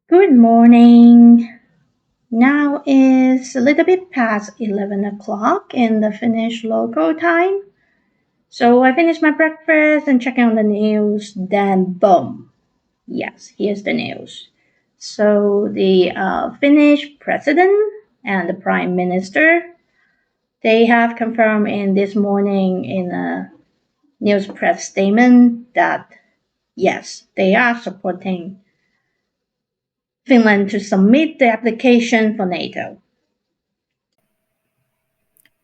Good morning. Now is a little bit past 11 o'clock in the Finnish local time. So I finished my breakfast and checking on the news. Then, boom. Yes, here's the news. So the Finnish president and the prime minister, they have confirmed in this morning in a news press statement that yes, they are supporting Finland to submit the application for NATO.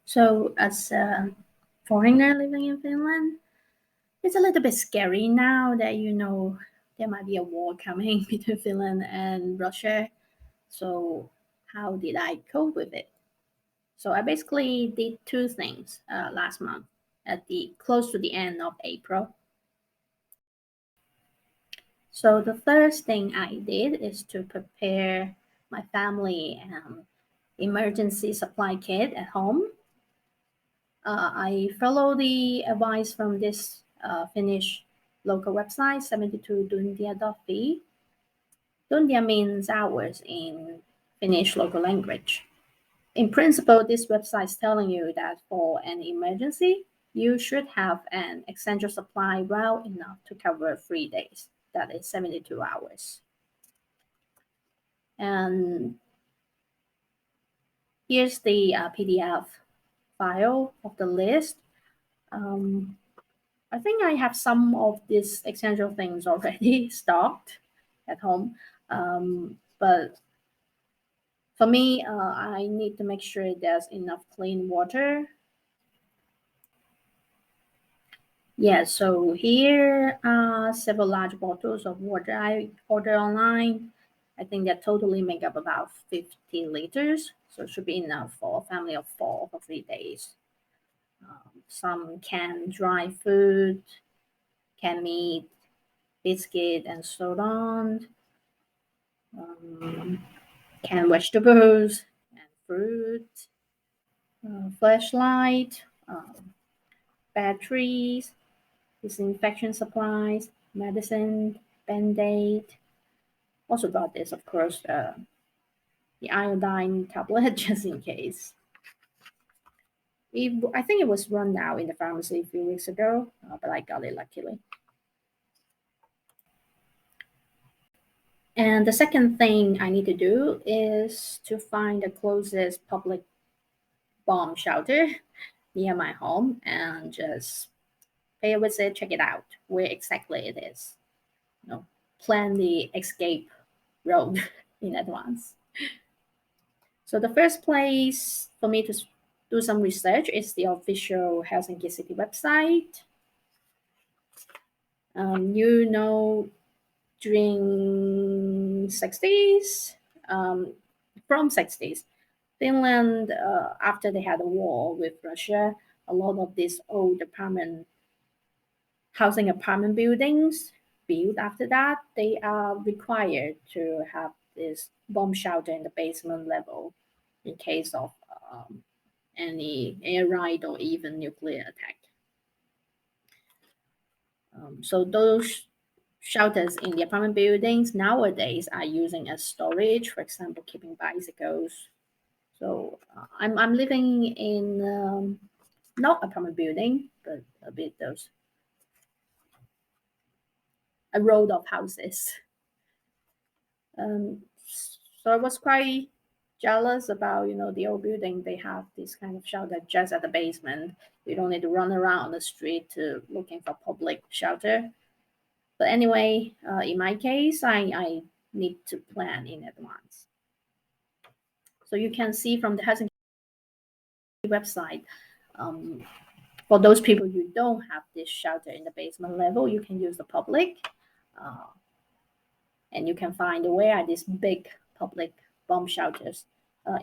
So, as a foreigner living in Finland, it's a little bit scary now that there might be a war coming between Finland and Russia. So, how did I cope with it? So, I basically did two things last month at the close to the end of April. So, the first thing I did is to prepare my family emergency supply kit at home. I follow the advice from this Finnish local website, 72 tuntia.fi. Tuntia means hours in Finnish local language. In principle, this website is telling you that for an emergency, you should have an essential supply well enough to cover 3 days. That is 72 hours. And here's the PDF file of the list. Um, I think I have some of these essential things already stocked at home. But for me, I need to make sure there's enough clean water. Yeah, so here are several large bottles of water I ordered online. I think that totally make up about 50 liters. So it should be enough for a family of four for 3 days. Some canned dry food, canned meat, biscuit, and so on. Um, canned vegetables and fruit, flashlight, batteries, disinfection supplies, medicine, band-aid. Also got this, of course, the iodine tablet just in case. I think it was run out in the pharmacy a few weeks ago, but I got it luckily. And the second thing I need to do is to find the closest public bomb shelter near my home and just pay a visit, check it out, where exactly it is. Plan the escape road in advance. So the first place for me to do some research is the official Helsinki City website. You know, during 60s, from 60s, Finland, after they had a war with Russia, a lot of these old housing apartment buildings built after that, they are required to have this bomb shelter in the basement level in case of any air raid or even nuclear attack. So those shelters in the apartment buildings nowadays are using as storage, for example, keeping bicycles. So I'm living in not apartment building, but a bit those a road of houses. Um, so I was quite jealous about the old building. They have this kind of shelter just at the basement. You don't need to run around the street to looking for public shelter. But anyway, in my case, I need to plan in advance. So you can see from the Helsinki website, um, for those people who don't have this shelter in the basement level, you can use the public, uh, and you can find where are these big public bomb shelters.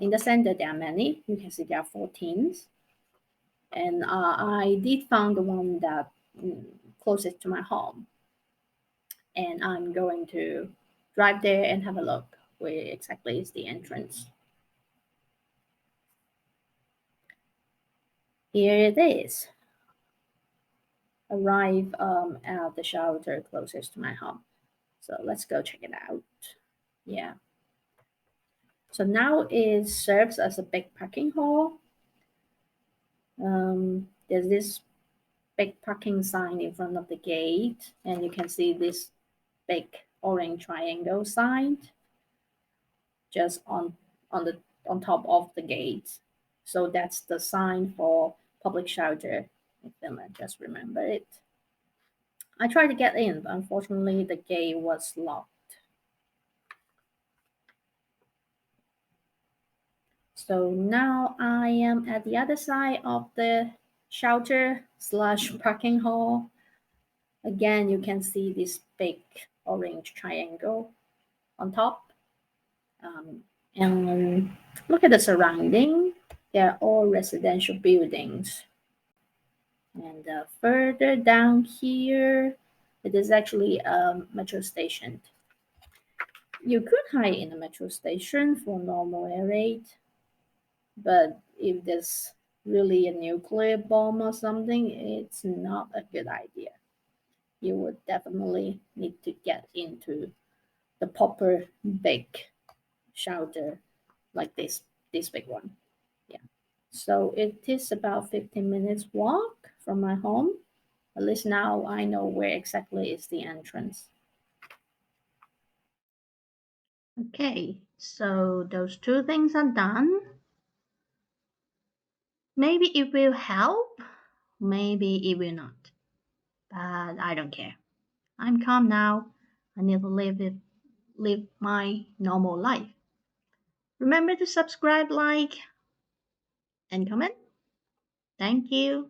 In the center, there are many. You can see there are 14, and I did find the one that closest to my home, and I'm going to drive there and have a look where exactly is the entrance. Here it is. Arrive at the shelter closest to my home. So let's go check it out. Yeah. So now it serves as a big parking hall. There's this big parking sign in front of the gate, and you can see this big orange triangle sign just on the on top of the gate. So that's the sign for public shelter in Finland. Just remember it. I tried to get in, but unfortunately the gate was locked. So now I am at the other side of the shelter slash parking hall. Again, you can see this big orange triangle on top. And look at the surrounding. They're all residential buildings. And further down here, it is actually a metro station. You could hide in a metro station for normal air raid, but if there's really a nuclear bomb or something, it's not a good idea. You would definitely need to get into the proper big shelter like this big one. Yeah. So it is about 15 minutes walk from my home. At least now I know where exactly is the entrance. Okay, so those two things are done. Maybe it will help, maybe it will not. But I don't care. I'm calm now. I need to live my normal life. Remember to subscribe, like, and comment. Thank you.